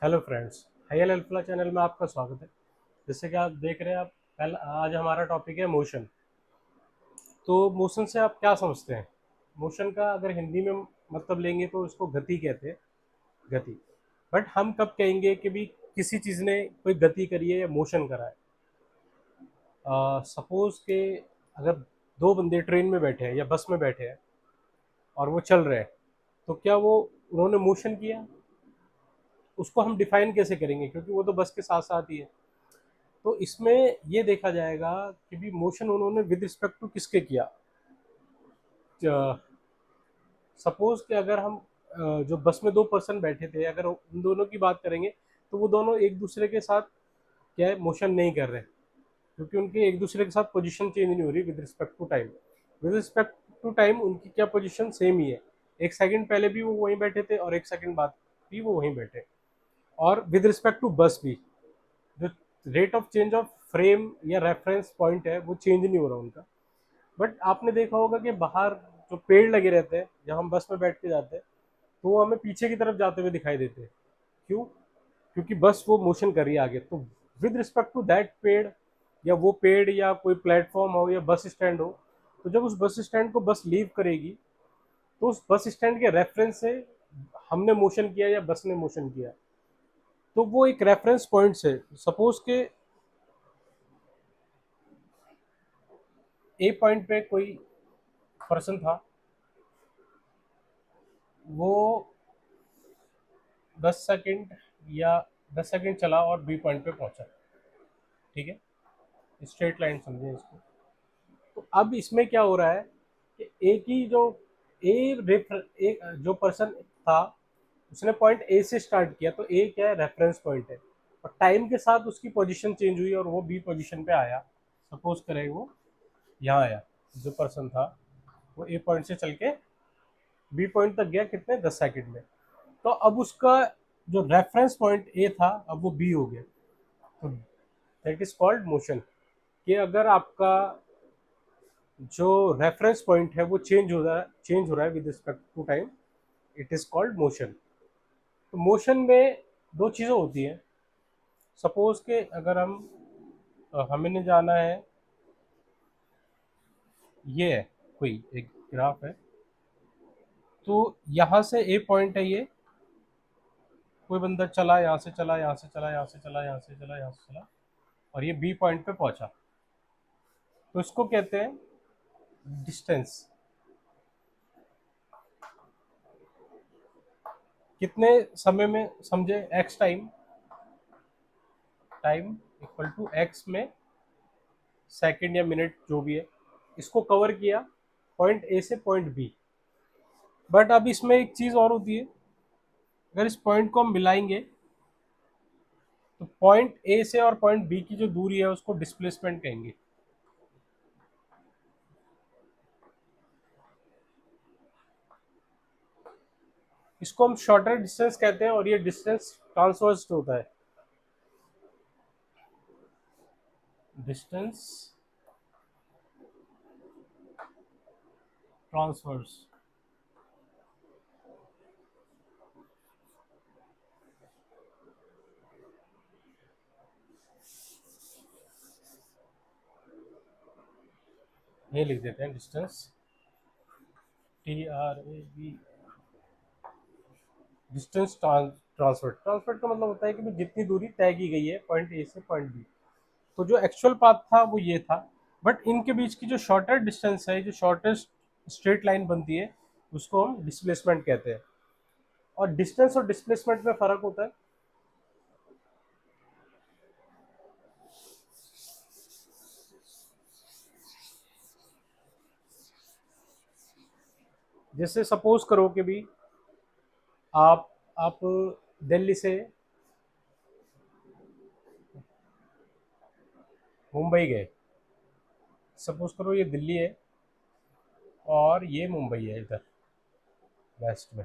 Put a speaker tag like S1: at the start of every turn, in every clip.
S1: Hello friends, हाईएल alpha channel में आपका स्वागत है। जैसे कि आप देख रहे हैं, आप कल आज हमारा टॉपिक है मोशन। तो मोशन से आप क्या समझते हैं? मोशन का अगर हिंदी में मतलब लेंगे तो इसको गति कहते हैं, गति। बट हम कब कहेंगे कि भी किसी चीज़ ने कोई गति करी है या मोशन करा है? सपोज के अगर दो बंदे ट्रेन में बैठे हैं या बस में बैठे हैं और वो चल रहे हैं, तो क्या वो उन्होंने मोशन किया? उसको हम डिफाइन कैसे करेंगे, क्योंकि वो तो बस के साथ साथ ही है। तो इसमें ये देखा जाएगा कि भी मोशन उन्होंने विद रिस्पेक्ट टू किसके किया। सपोज कि अगर हम जो बस में दो पर्सन बैठे थे, अगर उन दोनों की बात करेंगे तो वो दोनों एक दूसरे के साथ क्या है, मोशन नहीं कर रहे, क्योंकि उनके एक दूसरे के साथ पोजीशन चेंज नहीं हो रही with respect to time. With respect to time उनकी क्या पोजीशन सेम ही है। एक सेकंड पहले भी वो वहीं बैठे थे और एक सेकंड बाद भी वो वहीं बैठे। और विद रिस्पेक्ट टू बस भी जो rate of change of frame या रेफरेंस पॉइंट है वो चेंज नहीं हो रहा उनका। बट आपने देखा होगा कि बाहर जो पेड़ लगे रहते हैं जब हम बस में बैठ के जाते हैं, तो वो हमें पीछे की तरफ जाते हुए दिखाई देते हैं। क्यों? क्योंकि बस वो मोशन कर रही है आगे। तो विद रिस्पेक्ट टू दैट पेड़, या वो पेड़ या कोई प्लेटफॉर्म हो या बस स्टैंड हो, तो जब उस बस स्टैंड को बस लीव करेगी तो उस बस स्टैंड के रेफरेंस से हमने मोशन किया या बस ने मोशन किया। तो वो एक रेफरेंस पॉइंट से सपोज के ए पॉइंट पे कोई पर्सन था, वो 10 सेकंड या 10 सेकंड चला और बी पॉइंट पे पहुंचा। ठीक है, स्ट्रेट लाइन समझे इसको। तो अब इसमें क्या हो रहा है कि एक ही जो एक जो पर्सन था, उसने पॉइंट ए से स्टार्ट किया, तो ए क्या है, रेफरेंस पॉइंट है। और टाइम के साथ उसकी पोजीशन चेंज हुई और वो बी पोजीशन पे आया। सपोज करें वो यहाँ आया, जो पर्सन था वो ए पॉइंट से चल के बी पॉइंट तक गया, कितने, 10 सेकंड में। तो अब उसका जो रेफरेंस पॉइंट ए था अब वो बी हो गया। तो दैट इज कॉल्ड मोशन। कि अगर आपका जो रेफरेंस पॉइंट है वो चेंज हो रहा है with respect to time, it is called motion. तो मोशन में दो चीज़ें होती हैं। सपोज के अगर हमें जाना है, ये है कोई एक ग्राफ है, तो यहाँ से ए पॉइंट है ये, कोई बंदा चला, यहाँ से चला, यहाँ से चला, यहाँ से चला, यहाँ से चला, यहाँ से चला, और ये बी पॉइंट पे पहुंचा। तो इसको कहते हैं डिस्टेंस। कितने समय में समझे, x time, time equal to x में सेकंड या मिनट जो भी है, इसको कवर किया पॉइंट ए से पॉइंट बी। बट अब इसमें एक चीज और होती है, अगर इस पॉइंट को हम मिलाएंगे तो पॉइंट ए से और पॉइंट बी की जो दूरी है उसको डिस्प्लेसमेंट कहेंगे। इसको हम शॉर्टर डिस्टेंस कहते हैं और ये डिस्टेंस ट्रांसवर्स होता है। डिस्टेंस ट्रांसवर्स, ये लिख देते हैं distance, TRAV। Distance transfer, transfer का मतलब होता है कि जितनी दूरी तय की गई है पॉइंट ए से पॉइंट बी। तो जो एक्चुअल पाथ था वो ये था। बट इनके बीच की जो शॉर्टर डिस्टेंस है, जो शॉर्टेस्ट स्ट्रेट लाइन बनती है, उसको हम डिस्प्लेसमेंट कहते हैं। और डिस्टेंस और डिस्प्लेसमेंट में फर्क होता है। जैसे सपोज करो कि भी आप आप दिल्ली से मुंबई गए। सपोज करो ये दिल्ली है और ये मुंबई है इधर वेस्ट में।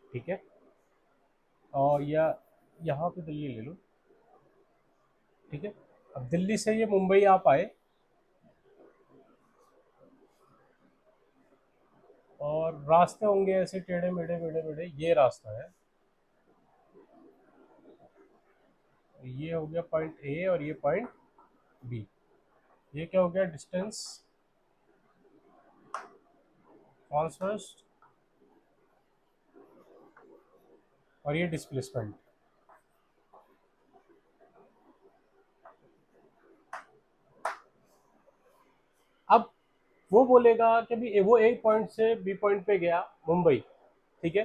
S1: ठीक है, और या यहाँ पे दिल्ली ले लो। ठीक है, अब दिल्ली से ये मुंबई आप आए, और रास्ते होंगे ऐसे टेढ़े मेढ़े मेढ़े मेढ़े, ये रास्ता है। ये हो गया पॉइंट ए और ये पॉइंट बी। ये क्या हो गया, डिस्टेंस ट्रांसवर्स और ये डिस्प्लेसमेंट। अब वो बोलेगा कि भी वो ए पॉइंट से बी पॉइंट पे गया मुंबई, ठीक है,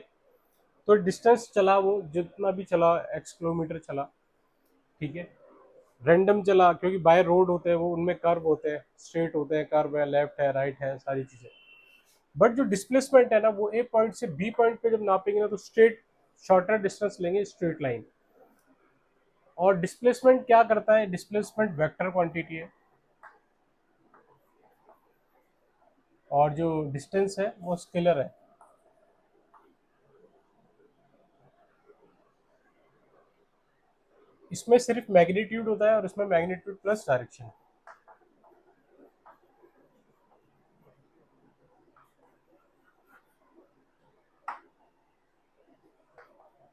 S1: तो डिस्टेंस चला वो जितना भी चला, एक्स किलोमीटर चला, ठीक है, रैंडम चला, क्योंकि बाय रोड होते हैं वो, उनमें कर्व होते हैं, स्ट्रेट होते हैं, कर्व है, लेफ्ट है, राइट है, सारी चीजें। बट जो डिस्प्लेसमेंट है ना, वो ए पॉइंट से बी पॉइंट पे जब नापेंगे ना, तो स्ट्रेट शॉर्टर डिस्टेंस लेंगे, स्ट्रेट लाइन। और डिस्प्लेसमेंट क्या करता है, डिस्प्लेसमेंट वेक्टर क्वांटिटी है, और जो डिस्टेंस है वो स्केलर है। इसमें सिर्फ मैग्नीट्यूड होता है, और इसमें magnitude plus direction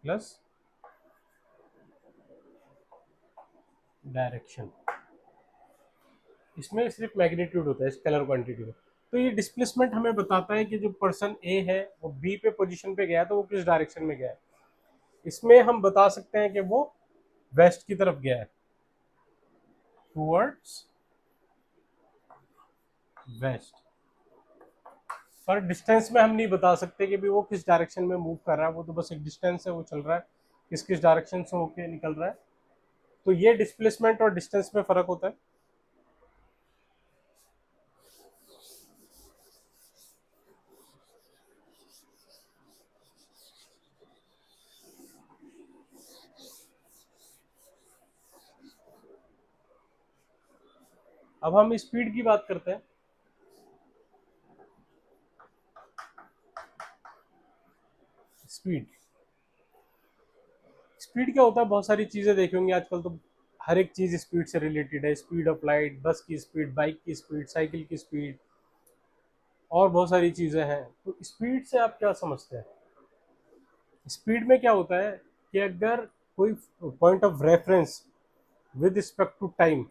S1: plus direction. इसमें सिर्फ मैग्नीट्यूड होता है स्केलर क्वांटिटी में। तो ये डिस्प्लेसमेंट हमें बताता है कि जो पर्सन ए है वो बी पे पोजीशन पे गया, तो वो किस डायरेक्शन में गया है। इसमें हम बता सकते हैं कि वो वेस्ट की तरफ गया है, टूवर्ड्स वेस्ट। पर डिस्टेंस में हम नहीं बता सकते कि भी वो किस डायरेक्शन में मूव कर रहा है, वो तो बस एक डिस्टेंस है, वो चल रहा है, किस किस डायरेक्शन से होके निकल रहा है। तो ये डिस्प्लेसमेंट और डिस्टेंस में फर्क होता है। अब हम स्पीड की बात करते हैं। स्पीड, स्पीड क्या होता है, बहुत सारी चीजें देखी होंगी आजकल तो, हर एक चीज स्पीड से रिलेटेड है। स्पीड ऑफ लाइट, बस की स्पीड, बाइक की स्पीड, साइकिल की स्पीड, और बहुत सारी चीजें हैं। तो स्पीड से आप क्या समझते हैं? स्पीड में क्या होता है कि अगर कोई point of reference with respect to time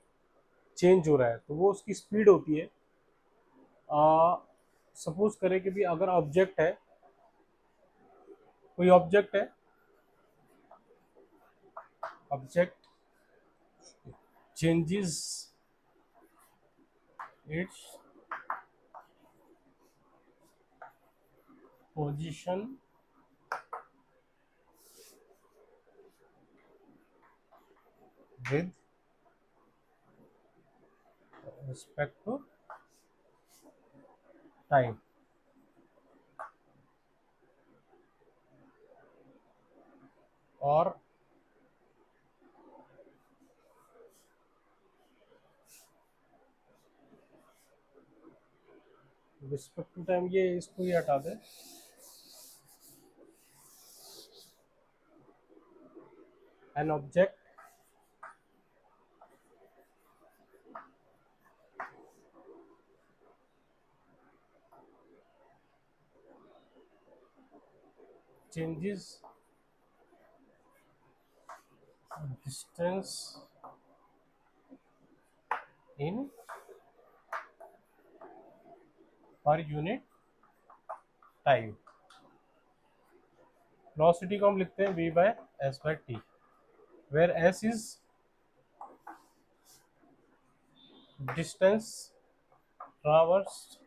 S1: change हो रहा है, तो वो उसकी स्पीड होती है। सपोज करें कि भी अगर ऑब्जेक्ट है, कोई ऑब्जेक्ट है, object changes its position with respect to time, और रिस्पेक्ट टू टाइम, ये इसको ही हटा दे। An object changes distance in per unit time. Velocity को हम लिखते हैं v by S by T, where S is distance traversed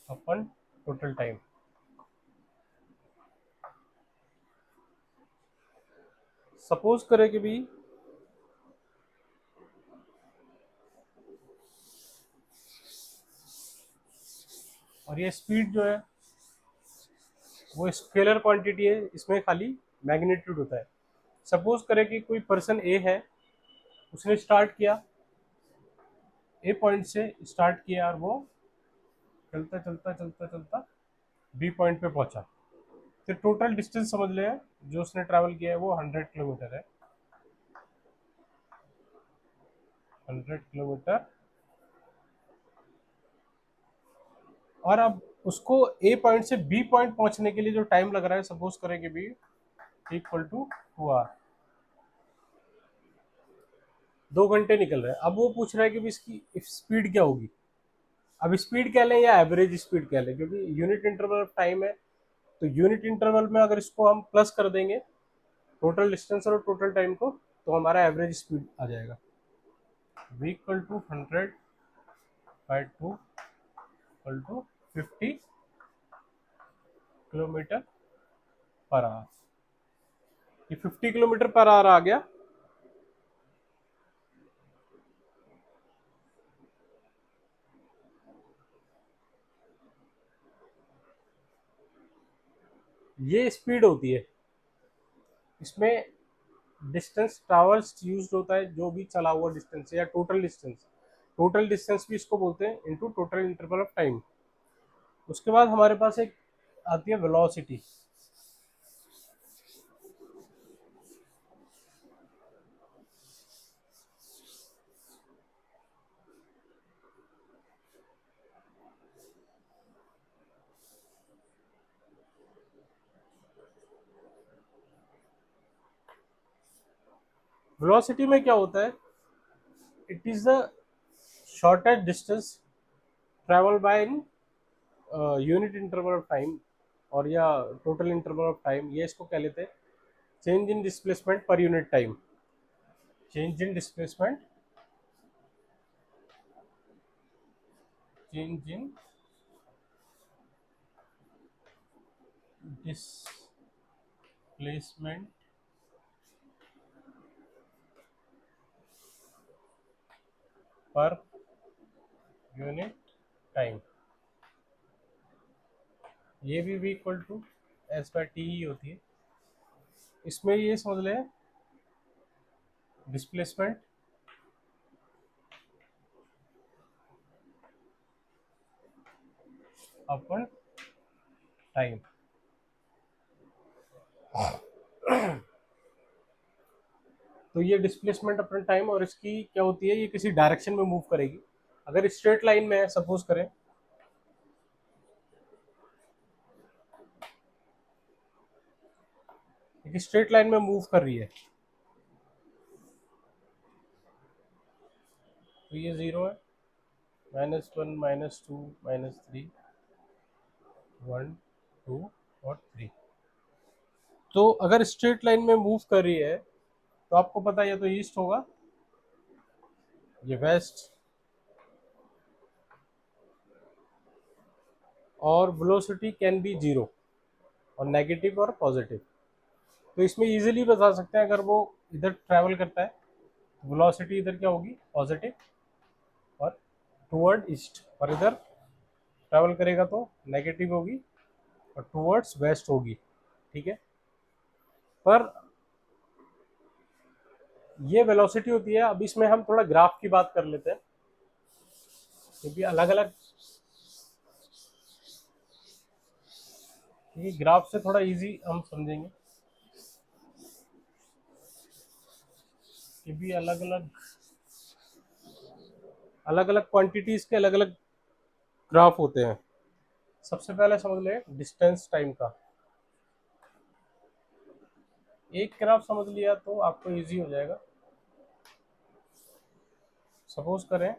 S1: upon total time. Suppose करें कि भी और ये स्पीड जो है वो स्केलर क्वांटिटी है, इसमें खाली मैग्नीट्यूड होता है। सपोज करें कि कोई पर्सन ए है, उसने स्टार्ट किया, ए पॉइंट से स्टार्ट किया, और वो चलता चलता चलता चलता बी पॉइंट पे पहुंचा। फिर टोटल डिस्टेंस समझ ले जो उसने ट्रैवल किया है वो 100 किलोमीटर है, 100 किलोमीटर। और अब उसको ए पॉइंट से बी पॉइंट पहुंचने के लिए जो टाइम लग रहा है, सपोज करें कि भी इक्वल टू 2 आवर, 2 घंटे निकल रहे हैं। अब वो पूछ रहा है कि भी इसकी स्पीड क्या होगी। अब स्पीड कह लें या एवरेज स्पीड कह लें, क्योंकि यूनिट इंटरवल ऑफ टाइम है, तो यूनिट इंटरवल में अगर इसको हम प्लस कर देंगे टोटल डिस्टेंस और टोटल टाइम को, तो हमारा एवरेज स्पीड आ जाएगा। v equal to 100/2 equal to 50 kilometre per hour. ये 50 किलोमीटर पर आवर आ गया। ये स्पीड होती है, इसमें डिस्टेंस ट्रैवर्स यूज होता है, जो भी चला हुआ डिस्टेंस या टोटल डिस्टेंस, टोटल डिस्टेंस भी इसको बोलते हैं into total interval of time. उसके बाद हमारे पास एक आती है वेलोसिटी। वेलोसिटी में क्या होता है, it is the shortest distance travel by in unit interval of time, और या टोटल इंटरवल ऑफ टाइम, ये इसको कह लेते हैं change in displacement per unit time. Change in displacement, change in displacement per unit time. ये भी v equal to S by T ही होती है। इसमें ये समझ लें डिस्प्लेसमेंट अपन टाइम। तो ये डिस्प्लेसमेंट अपन टाइम, और इसकी क्या होती है, ये किसी डायरेक्शन में मूव करेगी। अगर स्ट्रेट लाइन में है, सपोज करें एक स्ट्रेट लाइन में मूव कर रही है, तो ये 0 है, -1 -2 -3 1 2 और 3। तो अगर स्ट्रेट लाइन में मूव कर रही है, तो आपको पता है ये तो ईस्ट होगा, ये वेस्ट, और वेलोसिटी कैन बी 0 और नेगेटिव और पॉजिटिव। तो इसमें इजीली बता सकते हैं, अगर वो इधर ट्रैवल करता है तो वेलोसिटी इधर क्या होगी, पॉजिटिव और टुवर्ड ईस्ट, और इधर ट्रैवल करेगा तो नेगेटिव होगी और टुवर्ड्स वेस्ट होगी। ठीक है, पर ये वेलोसिटी होती है। अब इसमें हम थोड़ा ग्राफ की बात कर लेते हैं, क्योंकि अलग अलग, ये ग्राफ से थोड़ा इजी हम समझेंगे कि भी अलग अलग क्वांटिटीज के अलग अलग ग्राफ होते हैं। सबसे पहले समझ लें डिस्टेंस टाइम का। एक ग्राफ समझ लिया तो आपको इजी हो जाएगा। सपोज करें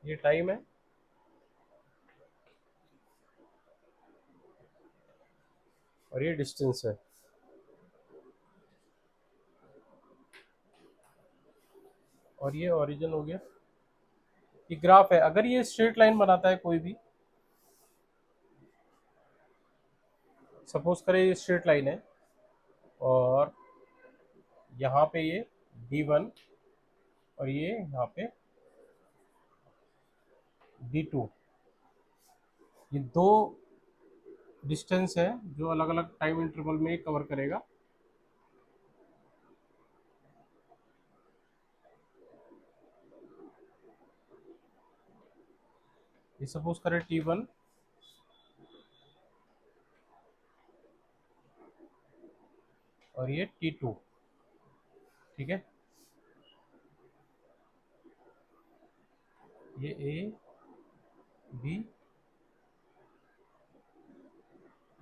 S1: ये टाइम है और ये डिस्टेंस है, और ये ओरिजिन हो गया। ये ग्राफ है, अगर ये स्ट्रेट लाइन बनाता है कोई भी, सपोज करें ये स्ट्रेट लाइन है, और यहाँ पे ये d1 और ये यहाँ पे d2, ये दो डिस्टेंस है जो अलग अलग टाइम इंटरवल में कवर करेगा। ये सपोज करें t1 और ये t2। ठीक है, ये a b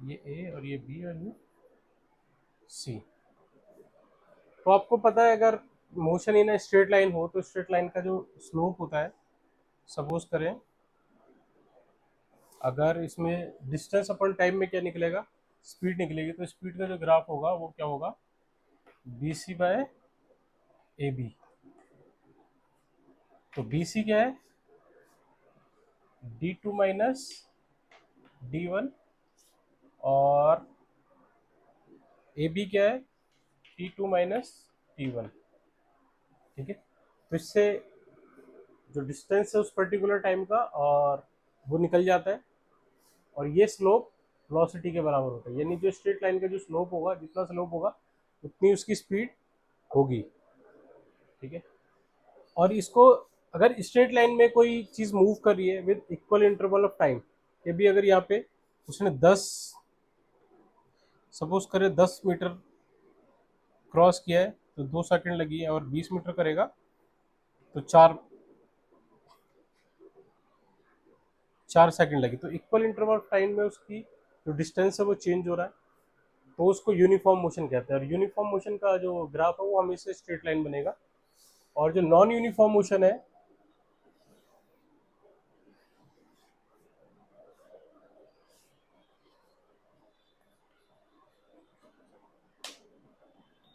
S1: ये ए और ये बी और ये सी। तो आपको पता है अगर मोशन इन स्ट्रेट लाइन हो तो स्ट्रेट लाइन का जो स्लोप होता है, सपोज करें अगर इसमें डिस्टेंस अपन टाइम में क्या निकलेगा, स्पीड निकलेगी, तो स्पीड का जो ग्राफ होगा वो क्या होगा, B C by A B. तो बी सी क्या है, D two minus D one, और ए बी क्या है, T two minus T one. ठीक है, तो इससे जो डिस्टेंस है उस पर्टिकुलर टाइम का और वो निकल जाता है, और ये स्लोप वेलोसिटी के बराबर होता है, यानी जो स्ट्रेट लाइन का जो स्लोप होगा, जितना स्लोप होगा उतनी उसकी स्पीड होगी। ठीक है, और इसको अगर स्ट्रेट लाइन में कोई चीज़ मूव कर रही है with equal interval of time, ये भी अगर यहाँ पे उसने 10 सपोज करे 10 मीटर क्रॉस किया है तो 2 सेकंड लगी है, और 20 मीटर करेगा तो 4 सेकंड लगी। तो इक्वल इंटरवल ऑफ टाइम में उसकी जो डिस्टेंस है वो चेंज हो रहा है, तो उसको यूनिफॉर्म मोशन कहते हैं। और यूनिफॉर्म मोशन का जो ग्राफ है वो हमेशा स्ट्रेट लाइन बनेगा, और जो नॉन यूनिफॉर्म मोशन है,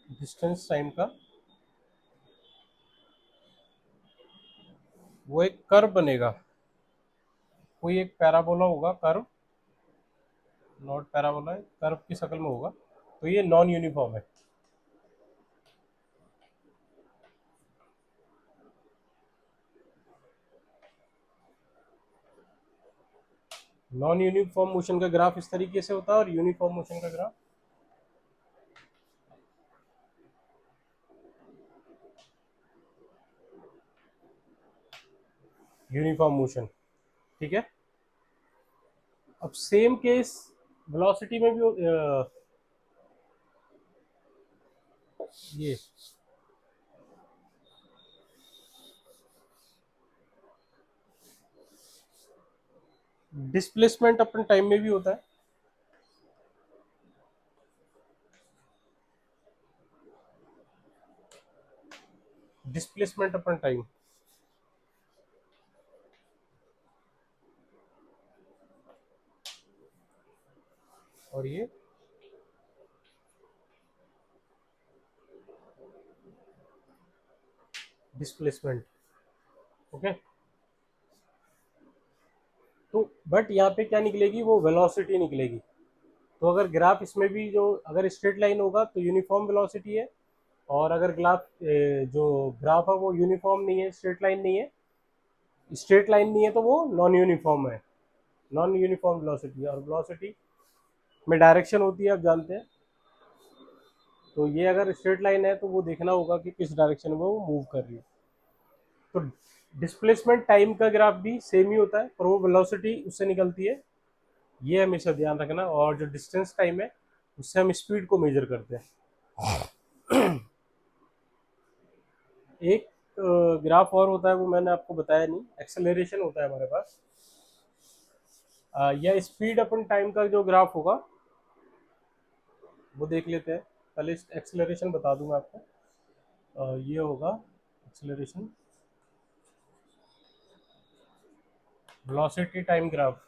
S1: डिस्टेंस टाइम का, वो एक कर्व बनेगा, कोई एक पैराबोला होगा, कर्व नॉट पैराबोला है, कर्व की शक्ल में होगा, तो ये नॉन यूनिफॉर्म है। नॉन यूनिफॉर्म मोशन का ग्राफ इस तरीके से होता है, और यूनिफॉर्म मोशन का ग्राफ यूनिफॉर्म मोशन। ठीक है, अब सेम केस वेलोसिटी में भी ये डिस्प्लेसमेंट अपन टाइम में भी होता है। डिस्प्लेसमेंट अपन टाइम, और ये डिस्प्लेसमेंट। ओके, तो बट यहाँ पे क्या निकलेगी, वो वेलोसिटी निकलेगी। तो अगर ग्राफ इसमें भी जो अगर स्ट्रेट लाइन होगा तो यूनिफॉर्म वेलोसिटी है, और अगर ग्राफ जो ग्राफ है वो यूनिफॉर्म नहीं है, स्ट्रेट लाइन नहीं है, स्ट्रेट लाइन नहीं है, तो वो नॉन यूनिफॉर्म है, नॉन यूनिफॉर्म वेलोसिटी। और वेलोसिटी में डायरेक्शन होती है, आप जानते हैं। तो ये अगर स्ट्रेट लाइन है तो वो देखना होगा कि किस डायरेक्शन में वो मूव कर रही है। तो डिस्प्लेसमेंट टाइम का ग्राफ भी सेम ही होता है, पर वो वेलोसिटी उससे निकलती है, ये हमेशा ध्यान रखना। और जो डिस्टेंस टाइम है उससे हम स्पीड को मेजर करते हैं। एक ग्राफ और होता है, वो मैंने आपको बताया नहीं, एक्सेलरेशन होता है हमारे पास। या स्पीड अपन टाइम का जो ग्राफ होगा वो देख लेते हैं। पहले एक्सेलरेशन बता दूं मैं आपको। ये होगा acceleration, velocity time graph.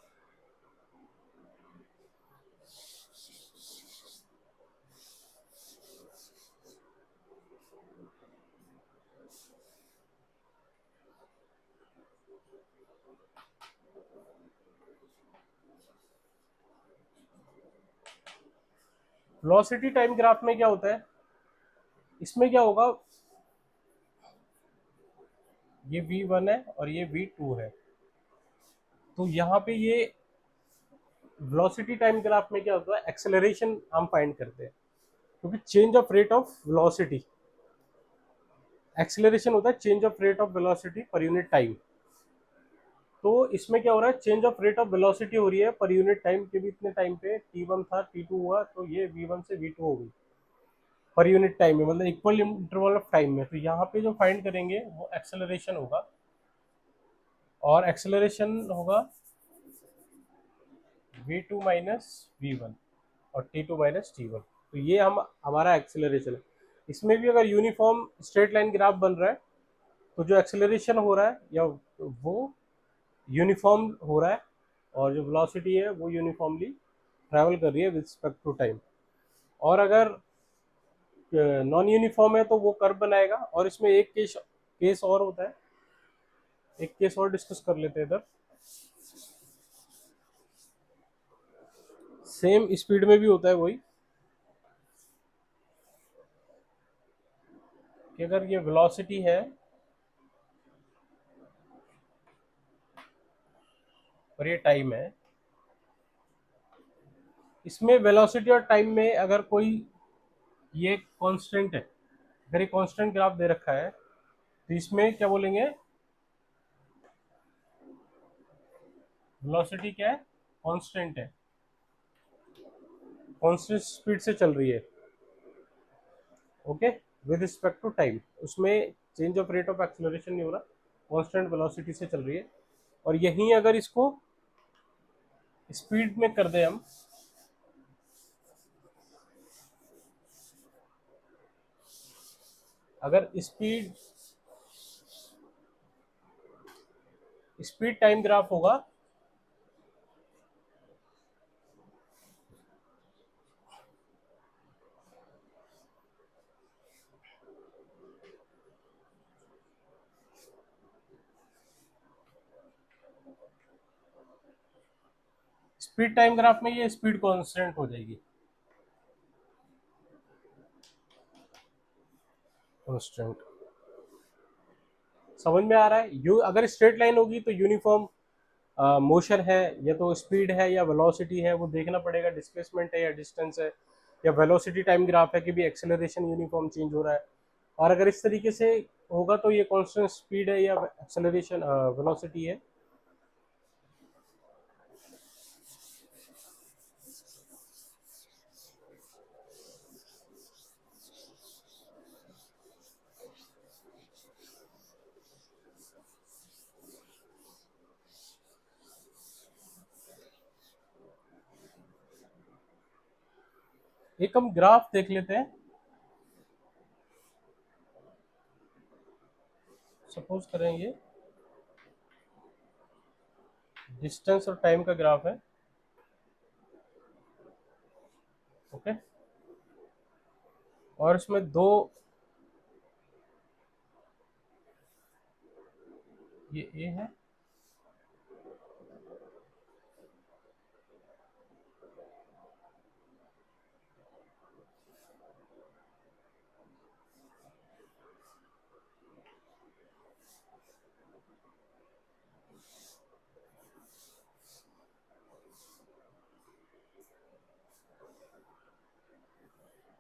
S1: Velocity time graph में क्या होता है, इसमें क्या होगा, ये v1 है और ये v2 है। तो यहाँ पे ये वेलोसिटी टाइम ग्राफ में क्या होता है, एक्सेलरेशन हम फाइंड करते हैं, क्योंकि change of rate of velocity, acceleration होता है change of rate of velocity पर यूनिट टाइम। तो इसमें क्या हो रहा है, change of rate of velocity हो रही है पर यूनिट टाइम के भी, इतने टाइम पे t1 था t2 हुआ, तो ये v1 से v2 हो गई पर यूनिट टाइम में, मतलब इक्वल इंटरवल ऑफ टाइम में। तो यहाँ पे जो फाइंड करेंगे वो एक्सेलरेशन होगा, और एक्सेलरेशन होगा v2 माइनस v1। और t2 माइनस t1। तो ये हम हमारा एक्सेलरेशन है। इसमें भी अगर यूनिफॉर्म स्ट्रेट लाइन ग्राफ बन रहा है तो जो एक्सेलरेशन हो रहा है या वो यूनिफॉर्म हो रहा है, और जो वेलोसिटी है वो यूनिफॉर्मली ट्रैवल कर रही है विद रिस्पेक्ट टू टाइम। और अगर नॉन यूनिफॉर्म है तो वो कर्व बनाएगा। और इसमें एक केस और होता है, एक केस और डिस्कस कर लेते हैं इधर। सेम स्पीड में भी होता है वही, कि अगर ये वेलोसिटी है और ये टाइम है, इसमें वेलोसिटी और टाइम में अगर कोई ये कांस्टेंट है, अगर ये कांस्टेंट ग्राफ दे रखा है तो इसमें क्या बोलेंगे, वेलोसिटी क्या है, कांस्टेंट है, कांस्टेंट स्पीड से चल रही है, okay, with respect to time. उसमें change of rate of acceleration नहीं हो रहा, कांस्टेंट वेलोसिटी से चल रही है। और यहीं अगर इसको स्पीड में कर दें हम, अगर स्पीड स्पीड टाइम ग्राफ होगा, स्पीड टाइम ग्राफ में ये स्पीड कांस्टेंट हो जाएगी, कांस्टेंट। समझ में आ रहा है? यू अगर स्ट्रेट लाइन होगी तो यूनिफॉर्म मोशन है, या तो स्पीड है या वेलोसिटी है, वो देखना पड़ेगा, डिस्प्लेसमेंट है या डिस्टेंस है, या वेलोसिटी टाइम ग्राफ है कि भी एक्सेलरेशन यूनिफॉर्म चेंज हो रहा है। और अगर इस तरीके से होगा तो ये कांस्टेंट स्पीड है या एक्सेलरेशन वेलोसिटी है। एक हम ग्राफ देख लेते हैं। सपोज करें ये डिस्टेंस और टाइम का ग्राफ है, ओके। और इसमें दो, ये ए है,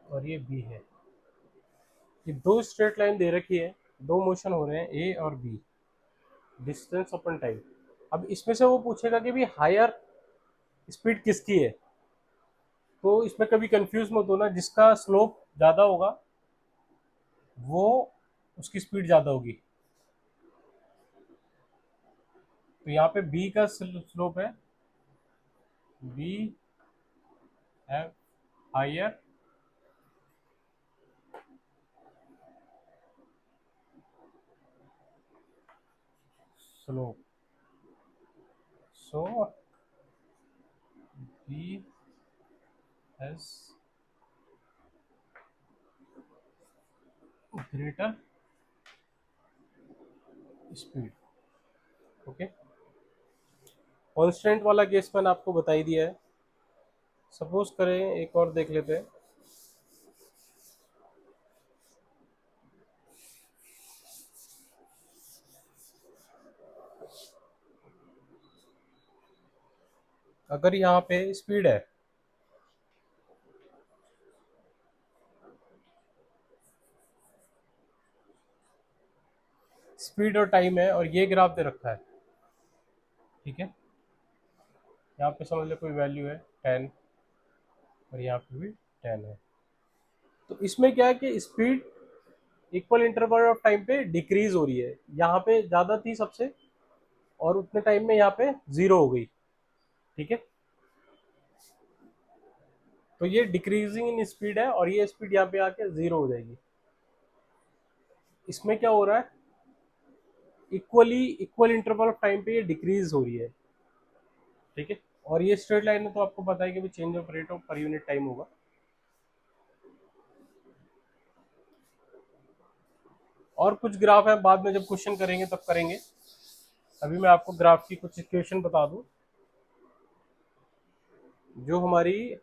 S1: और ये बी है। ये दो स्ट्रेट लाइन दे रखी है, दो मोशन हो रहे हैं ए और बी, डिस्टेंस अपन टाइम। अब इसमें से वो पूछेगा कि भी हायर स्पीड किसकी है, तो इसमें कभी कंफ्यूज मत होना, जिसका स्लोप ज़्यादा होगा वो उसकी स्पीड ज़्यादा होगी। तो यहाँ पे बी का स्लोप है, B have higher slope, so B has greater speed, okay. Constant वाला केस मैंने आपको बता ही दिया है। सपोज करें एक और देख लेते हैं। अगर यहाँ पे स्पीड है, स्पीड और टाइम है, और ये ग्राफ दे रखा है, ठीक है। यहाँ पे समझ लो कोई वैल्यू है 10, और यहाँ पे भी 10 है। तो इसमें क्या है कि speed equal interval of time पे डिक्रीज हो रही है, यहाँ पे ज़्यादा थी सबसे, और उतने टाइम में यहाँ पे जीरो हो गई, ठीक है। तो ये डिक्रीजिंग इन स्पीड है और ये स्पीड यहाँ पे आके 0 हो जाएगी। इसमें क्या हो रहा है, इक्वल इंटरवल ऑफ टाइम पे ये डिक्रीज हो रही है, ठीक है। और ये स्ट्रेट लाइन है तो आपको पता है कि चेंज ऑफ रेट ऑफ पर यूनिट टाइम होगा। और कुछ ग्राफ है, बाद में जब क्वेश्चन करेंगे तब करेंगे। अभी मैं आपको ग्राफ की कुछ इक्वेशन बता दूं। जो हमारी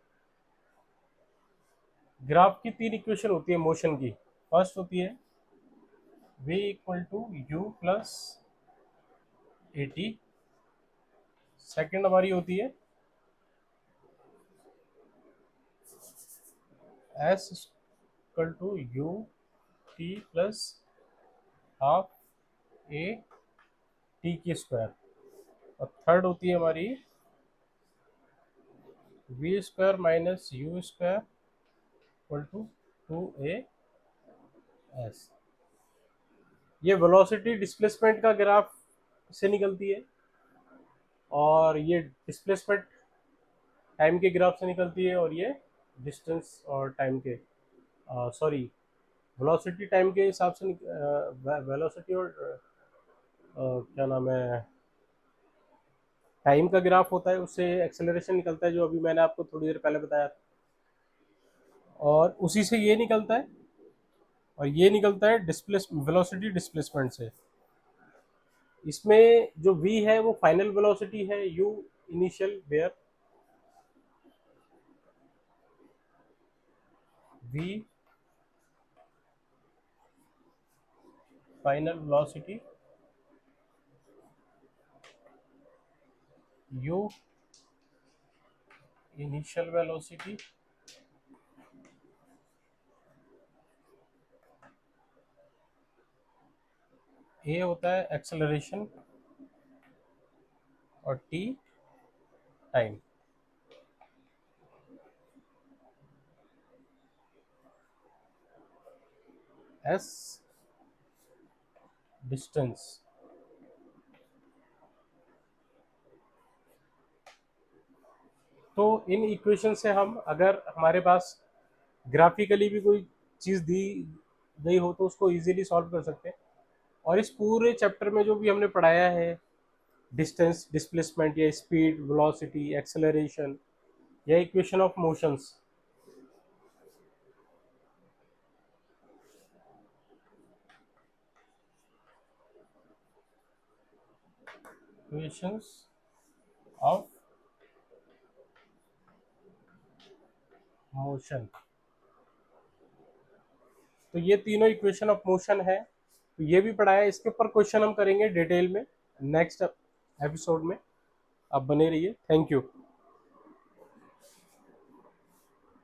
S1: ग्राफ की 3 इक्वेशन होती है मोशन की। फर्स्ट होती है v equal to u plus a t. Second हमारी होती है s equal to u t plus half a t की स्क्वायर। और थर्ड होती है हमारी v square minus u square equal to 2a s। ये वेलोसिटी डिस्प्लेसमेंट का ग्राफ से निकलती है और ये डिस्प्लेसमेंट टाइम के ग्राफ से निकलती है, और ये डिस्टेंस और टाइम के सॉरी वेलोसिटी टाइम के हिसाब से वेलोसिटी और क्या नाम है टाइम का ग्राफ होता है, उससे एक्सेलरेशन निकलता है, जो अभी मैंने आपको थोड़ी देर पहले बताया था। और उसी से ये निकलता है, और ये निकलता है वेलोसिटी डिस्प्लेसमेंट से। इसमें जो v है वो फाइनल वेलोसिटी है, u initial where, v final velocity, u initial velocity, a होता है एक्सेलरेशन और t टाइम। s distance. तो इन इक्वेशन से हम, अगर हमारे पास ग्राफिकली भी कोई चीज़ दी गई हो तो उसको इजीली सॉल्व कर सकते हैं। और इस पूरे चैप्टर में जो भी हमने पढ़ाया है, डिस्टेंस, डिस्प्लेसमेंट या स्पीड, वेलोसिटी, एक्सेलरेशन या equation of motions, equations of motion, तो ये तीनों इक्वेशन ऑफ मोशन है। तो ये भी पढ़ाया है, इसके ऊपर क्वेश्चन हम करेंगे डिटेल में नेक्स्ट एपिसोड में। आप बने रहिए। Thank you.